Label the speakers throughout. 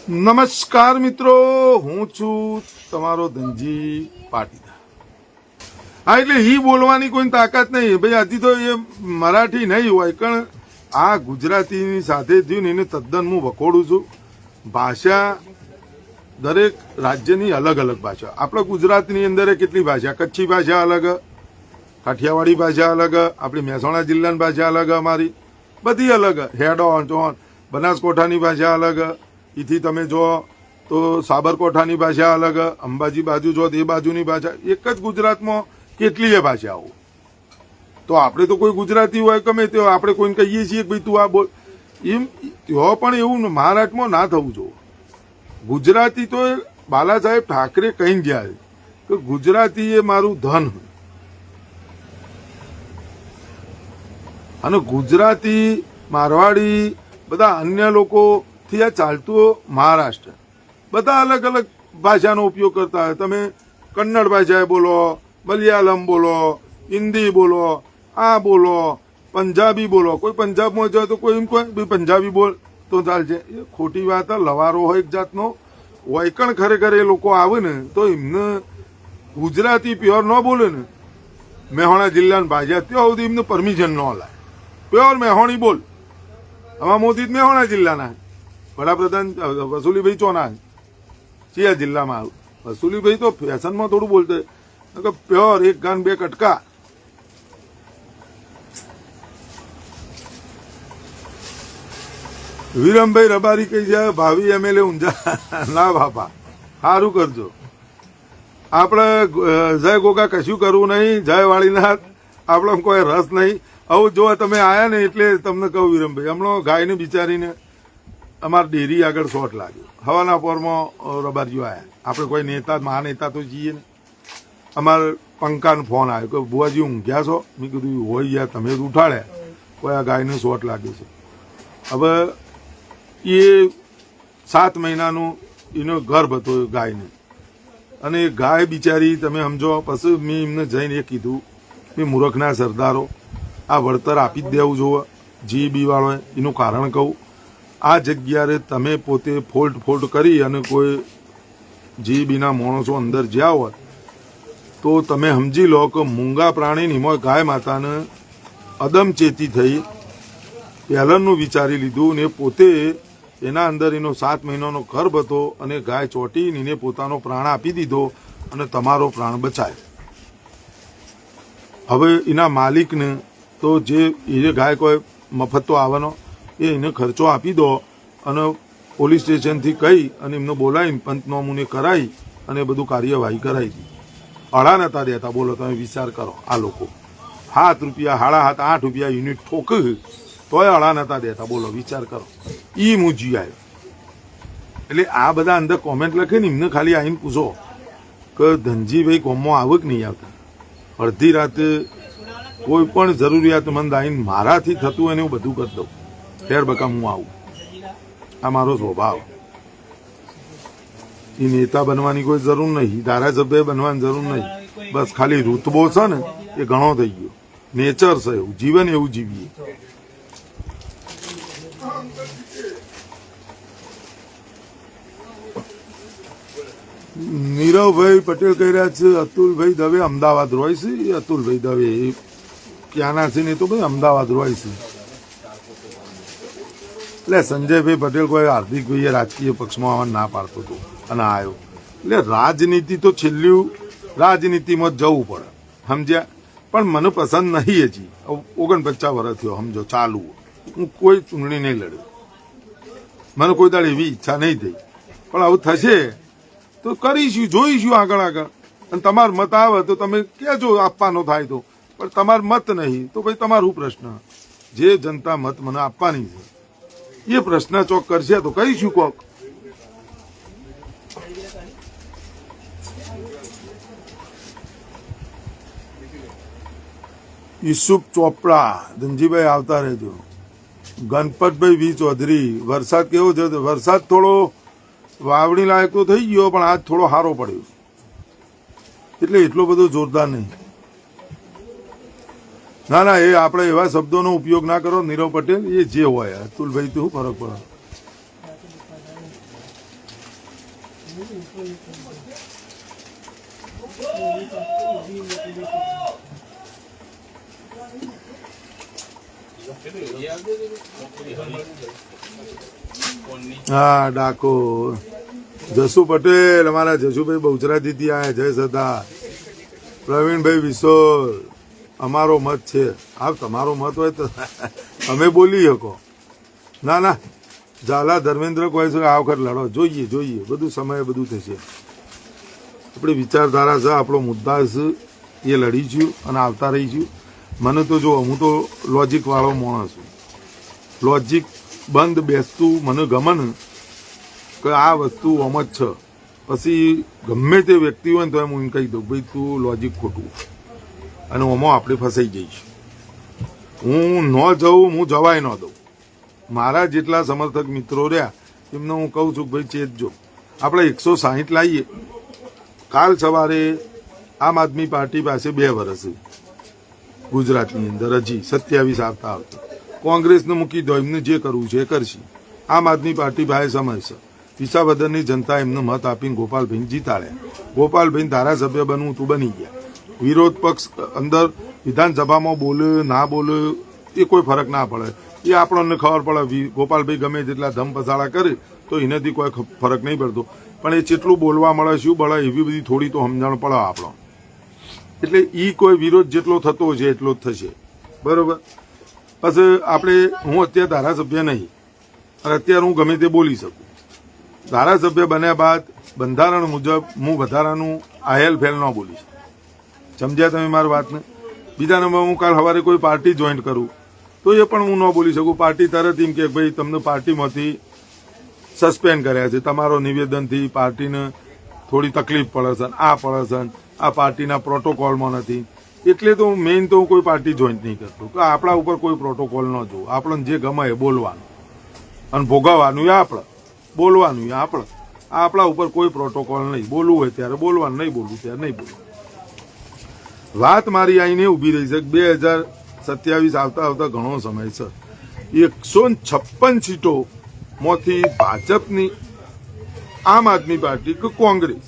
Speaker 1: નમસ્કાર મિત્રો, હું છું તમારો ધનજી પાટીદાર. હા, એટલે ઈ બોલવાની કોઈ તાકાત નહીં ભાઈ. હજી તો એ મરાઠી નહીં હોય, પણ આ ગુજરાતીની સાથે થયું ને એને તદ્દન હું વખોડું છું. ભાષા દરેક રાજ્યની અલગ અલગ ભાષા. આપણા ગુજરાતની અંદર કેટલી ભાષા, કચ્છી ભાષા અલગ, કાઠિયાવાડી ભાષા અલગ, આપણી મહેસાણા જિલ્લાની ભાષા અલગ, અમારી બધી અલગ. હેડ ઓન ચોન બનાસકોઠાની ભાષા અલગ, એથી તમે જો તો સાબરકોઠાની ભાષા અલગ, અંબાજી બાજુ જો એ બાજુની ભાષા. એક જ ગુજરાતમાં કેટલીય ભાષાઓ. તો આપણે તો કોઈ ગુજરાતી હોય ગમે તે આપણે કોઈને કહીએ છીએ કે ભાઈ તું આ બોલ, એમ તો પણ એવું મહારાષ્ટ્રમાં ના થવું જોઈએ. ગુજરાતી તો બાલા સાહેબ ઠાકરે કહી ગયા કે ગુજરાતી એ મારું ધન, અને ગુજરાતી મારવાડી બધા અન્ય લોકો થી આ ચાલતું મહારાષ્ટ્ર. બધા અલગ અલગ ભાષાનો ઉપયોગ કરતા હોય. તમે કન્નડ ભાષાએ બોલો, મલયાલમ બોલો, હિન્દી બોલો, આ બોલો, પંજાબી બોલો. કોઈ પંજાબમાં જાય તો કોઈ એમ કોઈ પંજાબી બોલ તો ચાલશે. એ ખોટી વાત. લવારો હોય એક જાતનો વૈકણ. ખરેખર એ લોકો આવે ને તો એમને ગુજરાતી પ્યોર ન બોલે ને, મહેસાણા જિલ્લાની ભાષા ત્યાં સુધી એમને પરમિશન ન લાય. પ્યોર મહેસાણી બોલ. આમાં મોદી મહેસાણા જિલ્લાના વડાપ્રધાન વસુલીભાઈ ચોના કયા જિલ્લામાં આવ્યું. વસુલીભાઈ તો ફેશનમાં થોડું બોલते પ્યોર એક ગાન બે કટકા. વિરમભાઈ રબારી કહી જાય ભાવી એમએલએ ઊંઝા. ના બાપા, સારું કરજો. આપણે જય ગોગા કશું કરવું નહીં, જય વાળીનાથ આપણે કોઈ રસ નહીં. આવું જો તમે આયા ને એટલે તમને કહું વિરમભાઈ, હમણાં ગાયને બિચારીને અમારા ડેરી આગળ શોટ લાગ્યો. હવાના પોરમાં રબારીઓ આવ્યા. આપણે કોઈ નેતા મહાનેતા તો જઈએ ને. અમારે પંકાનો ફોન આવ્યો કે બુઆજી ઊંઘ્યા છો? મેં કીધું હોય યાર, તમે જ ઉઠાડ્યા. કોઈ આ ગાયને શોટ લાગે છે. હવે એ 7 મહિનાનું એનો ગર્ભ હતો ગાયને, અને એ ગાય બિચારી તમે સમજો. પછી મેં એમને જઈને એ કીધું, મેં મૂર્ખના સરદારો આ વળતર આપી જ દેવું જોવે. જીબી વાળો એનું કારણ કહું, આ જગ્યાએ તમે પોતે ફોલ્ટ કરી અને કોઈ જીબીના માણસો અંદર જ્યાં હોય તો તમે સમજી લો કે મૂંગા પ્રાણીની મોય ગાય માતાને અદમચેતી થઈ પહેલાંનું વિચારી લીધું ને પોતે એના અંદર એનો 7 મહિનાનો ગર્ભ હતો, અને ગાય ચોટીને એને પોતાનો પ્રાણ આપી દીધો અને તમારો પ્રાણ બચાય. હવે એના માલિકને તો જે એ ગાય કોઈ મફત તો આવવાનો, એ એને ખર્ચો આપી દો અને પોલીસ સ્ટેશનથી કહી અને એમને બોલાવીને પંચનામુને કરાવી અને બધું કાર્યવાહી કરાવી હતી. અડા નતા દેતા. બોલો તમે વિચાર કરો. આ લોકો 7 રૂપિયા 7.5 8 રૂપિયા યુનિટ ઠોક તોય અડા નતા દેતા. બોલો વિચાર કરો. ઈ મૂજી આવ્યો. એટલે આ બધા અંદર કોમેન્ટ લખે ને એમને ખાલી આવીને પૂછો કે ધનજીભાઈ કોમમાં આવે કે નહીં આવતા. અડધી રાતે કોઈ પણ જરૂરિયાતમંદ આવીને મારાથી થતું હોય ને હું બધું કરી દઉં. ફેર બકામ હું આવું. આ મારો સ્વભાવ. એ નેતા બનવાની કોઈ જરૂર નહીં, ધારાસભ્ય બનવાની જરૂર નહીં. બસ ખાલી રૂતબો છે ને એ ઘણો થઈ ગયો. નેચર છે એવું, જીવન એવું જીવીએ. નીરવભાઈ પટેલ કહી રહ્યા છે અતુલભાઈ દવે અમદાવાદ રોય છે. એ અતુલભાઈ દવે એ ક્યાંના છે ને તો ભાઈ અમદાવાદ રોય છે. એટલે સંજયભાઈ પટેલ કોઈ હાર્દિકભાઈએ રાજકીય પક્ષમાં આવવા ના પાડતો હતો અને આવ્યો. એટલે રાજનીતિ તો છેલ્લું રાજનીતિમાં જ જવું પડે, સમજ્યા? પણ મને પસંદ નહીં. હજી 49 વર્ષ થયો સમજો ચાલુ. હું કોઈ ચૂંટણી નહીં લડ્યો. મને કોઈ દાડે એવી ઈચ્છા નહીં થઈ. પણ આવું થશે તો કરીશું, જોઈશું આગળ. અને તમારો મત આવે તો તમે કહેજો આપવાનો થાય તો. પણ તમારો મત નહીં તો ભાઈ તમારું પ્રશ્ન. જે જનતા મત મને આપવાની છે એ પ્રશ્ન ચોક કરશે તો કહીશું કોક. યુસુફ ચોપડા, ધનજીભાઈ આવતા રહેજો. ગણપતભાઈ વી ચૌધરી, વરસાદ કેવો છે? વરસાદ થોડો વાવણી લાયક તો થઈ ગયો, પણ આજ થોડો સારો પડ્યો. એટલે એટલો બધો જોરદાર નહીં. ના ના, એ આપણે એવા શબ્દોનો ઉપયોગ ના કરો. નીરવ પટેલ એ જે હોય. અતુલભાઈ તો શું ફરક પડે? હા ડાકોર જસુ પટેલ, અમારા જસુભાઈ બહુચરાજીથી આયા, જય સરદાર. પ્રવીણભાઈ વિશોલ, અમારો મત છે. હા, તમારો મત હોય તો અમે બોલી શકો. ના ના, ઝાલા ધર્મેન્દ્ર કહે છે આ વખત લડો, જોઈએ જોઈએ, બધું સમય બધું થશે. આપણી વિચારધારા છે, આપણો મુદ્દા છે, એ લડીશું અને આવતા રહીશું. મને તો જો, હું તો લોજિક વાળો માણસ છું. લોજિક બંધ બેસતું મને ગમે ને કે આ વસ્તુ આમ જ છે. પછી ગમે તે વ્યક્તિ હોય ને તો હું એમ કહી દઉં ભાઈ તું લોજિક ખોટું, અને આમાં આપણે ફસાઈ જઈશું. હું ન જઉં, હું જવાય ન દઉં. મારા જેટલા સમર્થક મિત્રો રહ્યા એમને હું કહું છું કે ભાઈ ચેતજો. આપણે 160 લાવીએ. કાલ સવારે આમ આદમી પાર્ટી પાસે 2 વર્ષ ગુજરાતની અંદર હજી 27 આવતા આવતા. કોંગ્રેસને મૂકી દો, એમને જે કરવું છે એ કરશે. આમ આદમી પાર્ટી પાસે સમય છે. વિસાવદરની જનતા એમને મત આપીને ગોપાલભાઈ જીતાડ્યા. ગોપાલભાઈ ધારાસભ્ય બનવું તું બની ગયા. વિરોધ પક્ષ અંદર વિધાનસભામાં બોલે ના બોલે એ કોઈ ફરક ના પડે. એ આપણને ખબર પડે. ગોપાલભાઈ ગમે જેટલા ધમ પસાડા કરે તો એનાથી કોઈ ફરક નહીં પડતો. પણ એ જેટલું બોલવા મળે, શું મળે, એવી બધી થોડી તો સમજણ પડે આપણો. એટલે એ કોઈ વિરોધ જેટલો થતો છે એટલો જ થશે. બરોબર. પછી આપણે, હું અત્યારે ધારાસભ્ય નહીં, અને અત્યારે હું ગમે તે બોલી શકું. ધારાસભ્ય બન્યા બાદ બંધારણ મુજબ હું વધારાનું આહેલ ફેલ ન બોલીશ. સમજ્યા તમે મારી વાતને? બીજા નંબર, હું કાલ સવારે કોઈ પાર્ટી જોઈન્ટ કરું તો એ પણ હું ન બોલી શકું. પાર્ટી તરત એમ કે ભાઈ તમને પાર્ટીમાંથી સસ્પેન્ડ કર્યા છે, તમારો નિવેદનથી પાર્ટીને થોડી તકલીફ પડે છે, આ પડે છે, આ પાર્ટીના પ્રોટોકોલમાં નથી. એટલે તો મેઇન તો હું કોઈ પાર્ટી જોઈન્ટ નહીં કરતો કે આપણા ઉપર કોઈ પ્રોટોકોલ ન જોવું. આપણને જે ગમે એ બોલવાનું અને ભોગવવાનું એ આપણે, બોલવાનું એ આપણે. આપણા ઉપર કોઈ પ્રોટોકોલ નહીં. બોલવું હોય ત્યારે બોલવાનું, નહીં બોલવું ત્યારે નહીં બોલવું. વાત મારી આઈને ઊભી રહી છે. 2027 આવતા આવતા ઘણો સમય છે. 156 સીટોમાંથી ભાજપની, આમ આદમી પાર્ટી કે કોંગ્રેસ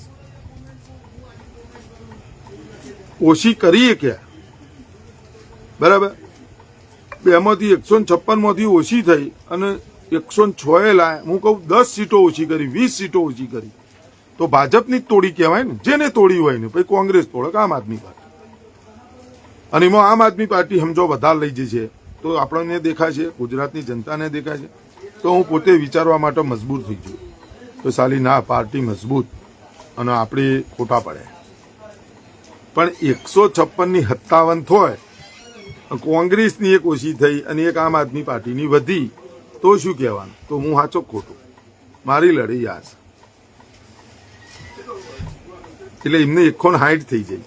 Speaker 1: ઓછી કરીએ ક્યાં? બરાબર. બેમાંથી 156 માંથી ઓછી થઈ અને 106 લાયા. હું કહું 10 સીટો ઓછી કરી, 20 સીટો ઓછી કરી તો ભાજપની જ તોડી કહેવાય ને. જેને તોડી હોય ને, પછી કોંગ્રેસ તોડે આમ આદમી પાર્ટી. અને એમાં આમ આદમી પાર્ટી સમજો વધારે લઈ જશે તો આપણને દેખાશે, ગુજરાતની જનતાને દેખાશે. તો હું પોતે વિચારવા માટે મજબૂર થઈ ગયો તો સાલી ના, પાર્ટી મજબૂત અને આપણે ખોટા પડે. પણ 156ની 57 થાય, કોંગ્રેસની એક ઓછી થઈ અને એક આમ આદમી પાર્ટીની વધી તો શું કહેવાનું? તો હું સાચો ખોટું? મારી લડાઈ આ છે. એટલે એમને 160 થઈ જાય.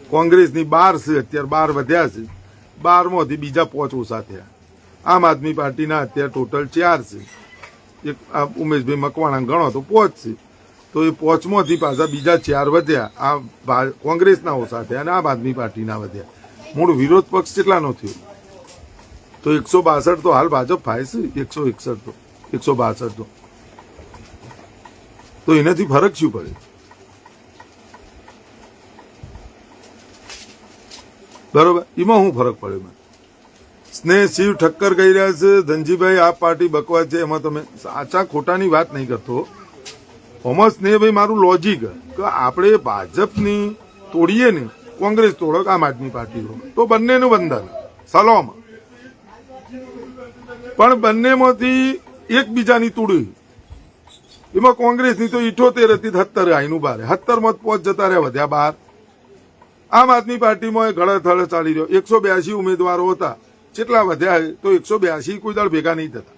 Speaker 1: કોંગ્રેસની 12 છે, અત્યારે 12 વધ્યા છે. 12માંથી બીજા 5 ઓછા થયા. આમ આદમી પાર્ટીના અત્યારે ટોટલ 4 છે. એક ઉમેશભાઈ મકવાણા ગણો તો 5 છે. તો એ 5માંથી પાછા બીજા 4 વધ્યા. આ કોંગ્રેસના ઓછા થયા અને આમ આદમી પાર્ટીના વધ્યા. મૂળ વિરોધ પક્ષ કેટલાનો થયો? તો 162 તો હાલ ભાજપ થાય છે. 161 તો 162 તો એનાથી ફરક શું પડે? બરોબર. એમાં શું ફરક પડે? સ્નેહ શિવ ઠક્કર કહી રહ્યા છે ધનજીભાઈ આ પાર્ટી બકવાસ છે. એમાં તમે સાચા ખોટાની વાત નહીં કરતો. ઓમાં સ્નેહભાઈ મારું લોજિક કે આપણે ભાજપની તોડીએ ને, કોંગ્રેસ તોડો, આમ આદમી પાર્ટી તોડો, તો બંનેનું બંધન સલોમ. પણ બંનેમાંથી એકબીજાની તોડી. એમાં કોંગ્રેસની તો 78 હતી, 70 આઈનું 12, 70માં 5 જતા રહ્યા, વધ્યા 12. આમ આદમી પાર્ટીમાં ઘડા થળે ચાલી રહ્યો. 182 ઉમેદવારો હતા. કેટલા વધ્યા? તો 182 કોઈ દાળ ભેગા નહીં થતા.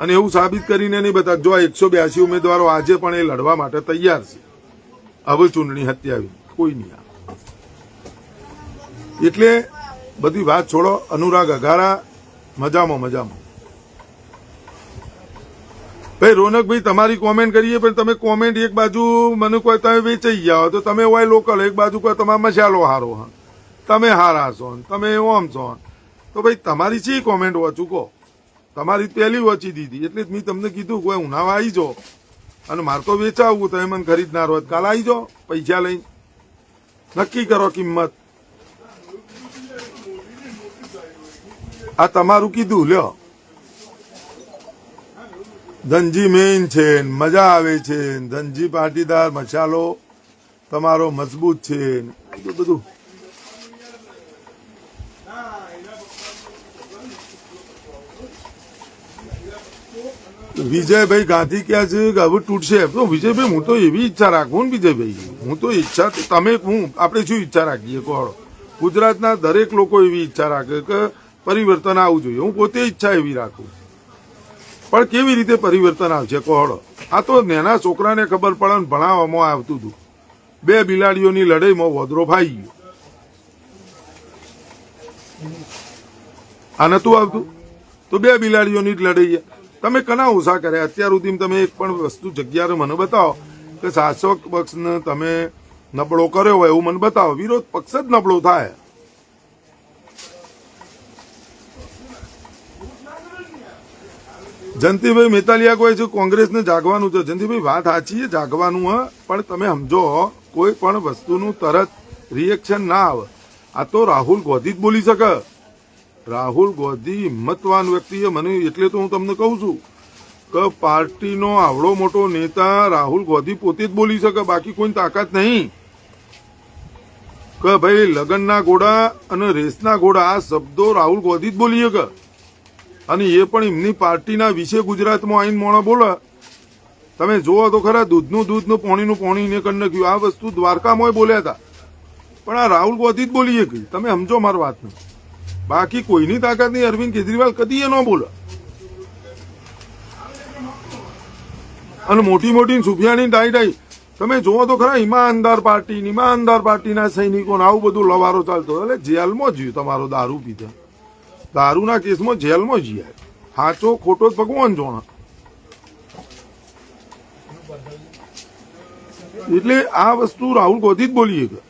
Speaker 1: અને એવું સાબિત કરીને નહીં બતા, જો આ 182 ઉમેદવારો આજે પણ એ લડવા માટે તૈયાર છે. હવે ચૂંટણી હત્યાવી કોઈ નહીં. એટલે બધી વાત છોડો. અનુરાગ અઘારા મજામાં મજામાં. ભાઈ રોનકભાઈ તમારી કોમેન્ટ કરીએ, પણ તમે કોમેન્ટ એક બાજુ મને કોઈ તમે વેચાઈ જાઓ તો તમે હોય લોકલ, એક બાજુ કોઈ તમારો મસાલો હારો, હા તમે હારા છો, તમે ઓમ છો, તો ભાઈ તમારી શી કોમેન્ટ વાંચું કહો? તમારી પહેલી વાંચી દીધી એટલે મેં તમને કીધું કોઈ ઉનાવા આવી જાઓ અને મારે તો વેચાવવું, તમે મને ખરીદનાર હોત કાલ આવી જાઓ પૈસા લઈને, નક્કી કરો કિંમત. આ તમારું કીધું લ્યો. ધનજી મેઇન છે, મજા આવે છે, ધનજી પાટીદાર મસાલો તમારો મજબૂત છે, બધું વિજયભાઈ ગાંધી ક્યાં છે કે હવે તૂટશે? તો વિજયભાઈ હું તો એવી ઈચ્છા રાખું ને વિજયભાઈ, હું તો ઈચ્છા તમે આપણે શું ઈચ્છા રાખીએ કહો? ગુજરાતના દરેક લોકો એવી ઈચ્છા રાખે કે પરિવર્તન આવવું જોઈએ. હું પોતે ઈચ્છા એવી રાખું, પણ કેવી રીતે પરિવર્તન આવશે કહો? આ તો નાના છોકરાને ખબર પડે ને ભણાવવામાં આવતું હતું. 2 બિલાડીઓની લડાઈમાં વોદરો ફાઈ ગયો. આ નતું આવતું તો 2 બિલાડીઓની જ લડાઈ. તમે કના ઓછા કર્યા અત્યાર સુધી? તમે એક પણ વસ્તુ જગ્યાએ મને બતાવો કે શાસક પક્ષને તમે નબળો કર્યો હોય એવું મને બતાવો. વિરોધ પક્ષ જ નબળો થાય. જયંતિભાઈ મેતાલિયા કહે છે કોંગ્રેસને જાગવાનું છે. જયંતિભાઈ વાત સાચી છે, જાગવાનું હ, પણ તમે સમજો કોઈ પણ વસ્તુનું તરત રિએક્શન ના આવે. આ તો રાહુલ ગાંધી જ બોલી શકે. રાહુલ ગાંધી હિંમતવાન વ્યક્તિ છે. મને એટલે તો હું તમને કહું છું કે પાર્ટીનો આવડો મોટો નેતા રાહુલ ગાંધી પોતે જ બોલી શકે, બાકી કોઈ તાકાત નહીં. કે ભાઈ લગનના ઘોડા અને રેસના ઘોડા આ શબ્દો રાહુલ ગાંધી જ બોલી શકે. અને એ પણ એમની પાર્ટીના વિશે ગુજરાતમાં આવીને મોણો બોલે. તમે જોવો તો ખરા, દૂધનું દૂધ ને પાણીનું પાણી ને કરી નાખ્યું. આ વસ્તુ દ્વારકામાં બોલ્યા હતા, પણ આ રાહુલ ગાંધી જ બોલી શકે. તમે સમજો મારી વાતને. બાકી કોઈની તાકાત નહીં. અરવિંદ કેજરીવાલ કદી એ ન બોલે. અને મોટી મોટી સુફિયાની ડાઈ તમે જોવો તો ખરા, ઈમાનદાર પાર્ટીના સૈનિકોને આવું બધું લવારો ચાલતો. એટલે જેલમાં જ્યું તમારો દારૂ પીધા, દારૂના કેસમાં જેલમાં જીયા. સાચો ખોટો ભગવાન જોણા. એટલે આ વસ્તુ રાહુલ ગાંધી જ બોલીએ કે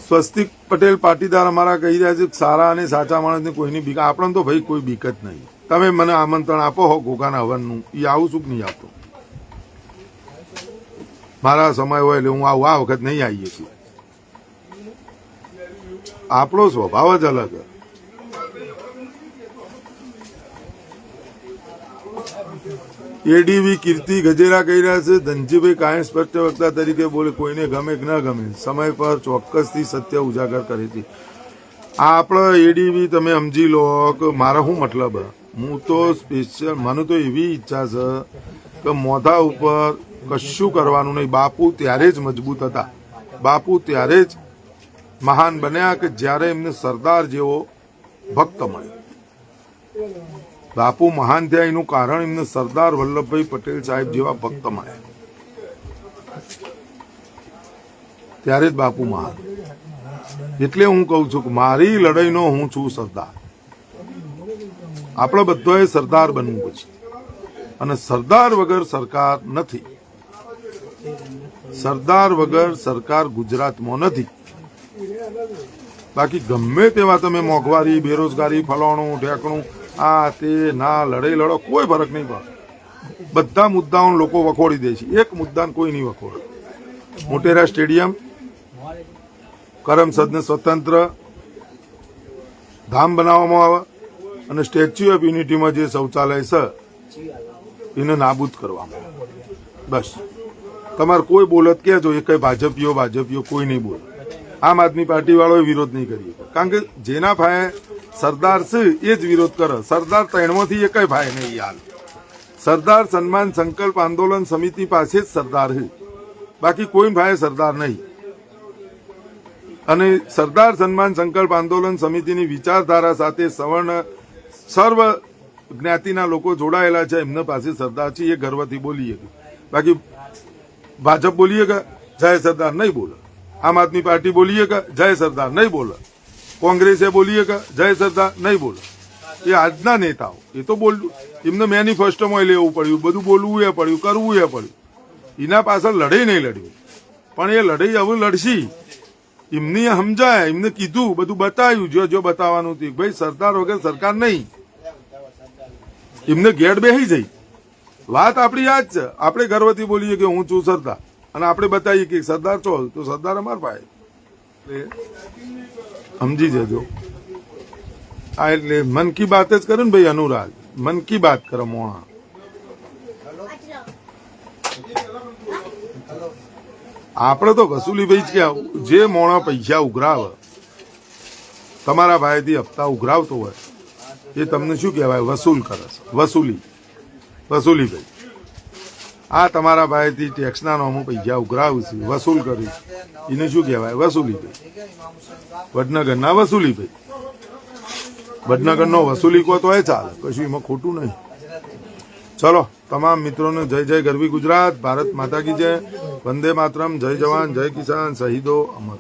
Speaker 1: સ્વસ્તિક પટેલ પાટીદાર અમારા કહી રહ્યા છે સારા અને સાચા માણસને કોઈની બીક. આપણને તો ભાઈ કોઈ બીક જ નહીં. તમે મને આમંત્રણ આપો હો ઘોઘાના હવનનું, એ આવું શું નહીં આપતો? મારા સમય હોય એટલે હું આવું. આ વખત નહીં આવીએ છીએ. આપણો સ્વભાવ જ અલગ. એડીવી કીર્તિ ગજેરા કહી રહ્યા છે ધનજીભાઈ કાયમ સ્પષ્ટ વક્તા તરીકે બોલે, કોઈને ગમે કે ન ગમે સમય પર ચોક્કસથી સત્ય ઉજાગર કરે છે. આપણે એડીવી તમે સમજી લો કે મારા શું મતલબ. હું તો સ્પેશિયલ, મને તો એવી ઈચ્છા છે કે મોઢા ઉપર કશું કરવાનું નહીં. બાપુ ત્યારે જ મજબૂત હતા, બાપુ ત્યારે જ મહાન બન્યા કે જ્યારે એમને સરદાર જેવો ભક્ત મળ્યો. બાપુ મહાન થયા એનું કારણ એમને સરદાર વલ્લભભાઈ પટેલ સાહેબ જેવા ભક્ત મળ્યા, ત્યારે જ બાપુ મહાન. એટલે હું કઉ છું કે મારી લડાઈનો હું છું સરદાર. આપણે બધાએ સરદાર બનવું પછી, અને સરદાર વગર સરકાર નથી. સરદાર વગર સરકાર ગુજરાતમાં નથી. બાકી ગમે તેવા તમે મોંઘવારી, બેરોજગારી, ફલાણું ઢેકણું, આ તે ના લડાઈ લડો, કોઈ ફરક નહીં પડે. બધા મુદ્દાઓ લોકો વખોડી દે છે, એક મુદ્દાને કોઈ નહીં વખોડે. મોટેરા સ્ટેડિયમ, કરમસદને સ્વતંત્ર ધામ બનાવવામાં આવે અને સ્ટેચ્યુ ઓફ યુનિટીમાં જે શૌચાલય છે એને નાબૂદ કરવામાં આવે. બસ તમારે કોઈ બોલત કહેજો, એ કઈ ભાજપીઓ કોઈ નહીં બોલે. આમ આદમી પાર્ટી વાળોએ વિરોધ નહીં કરી, કારણ કે જેના ભાઈ સરદાર છે એ જ વિરોધ કરે. સરદાર ત્રણમાંથી એ કઈ ભાઈ નહીં યાર. સરદાર સન્માન સંકલ્પ આંદોલન સમિતિ પાસે જ સરદાર છે, બાકી કોઈ ભાઈ સરદાર નહીં. અને સરદાર સન્માન સંકલ્પ આંદોલન સમિતિની વિચારધારા સાથે સર્વ જ્ઞાતિના લોકો જોડાયેલા છે, એમના પાસે સરદાર છે, એ ગર્વથી બોલીએ. બાકી ભાજપ બોલીએ કે જય સરદાર નહીં બોલે, આમ આદમી પાર્ટી બોલીએ કે જય સરદાર નહીં બોલે, કોંગ્રેસે બોલીએ કે જય સરદાર નહીં બોલે. એ આજના નેતાઓ એ તો બોલવું, એમને મેનિફેસ્ટોમાં લેવું પડ્યું, બધું બોલવું એ પડ્યું, કરવું એ પડ્યું. એના પાછળ લડાઈ નહીં લડવી, પણ એ લડાઈ હવે લડશી. એમને સમજાય, એમને કીધું, બધું બતાવ્યું, જો બતાવવાનું હતું. ભાઈ સરદાર વગર સરકાર નહીં, એમને ગેટ બેસી જઈ. વાત આપણી આ જ છે. આપણે ગર્વથી બોલીએ કે હું છું સરદાર, અને આપણે બતાવીએ કે સરદાર છો, તો સરદાર અમાર ભાઈ. એટલે સમજી જજો. આ એટલે મન કી બાત જ કરે ને ભાઈ અનુરાગ, મન કી બાત કરે મોણા. આપણે તો વસૂલીભાઈ જ કે જે મોણા પૈસા ઉઘરાવે, તમારા ભાઈથી હપ્તા ઉઘરાવતો હોય, એ તમને શું કહેવાય? વસૂલ કરે છે. વસૂલીભાઈ આ તમારા ભાઈથી ટેક્સના નામો પૈસા ઉઘરાવું છે, વસૂલ કરી, એને શું કહેવાય? વસૂલીભાઈ. વડનગરના વસૂલીભાઈ. વડનગરનો વસૂલી કહો તો એ ચાલે, કશું એમાં ખોટું નહીં. ચલો, તમામ મિત્રોને જય જય ગરવી ગુજરાત, ભારત માતા કી જય, વંદે માતરમ, જય જવાન, જય કિસાન, શહીદો અમર.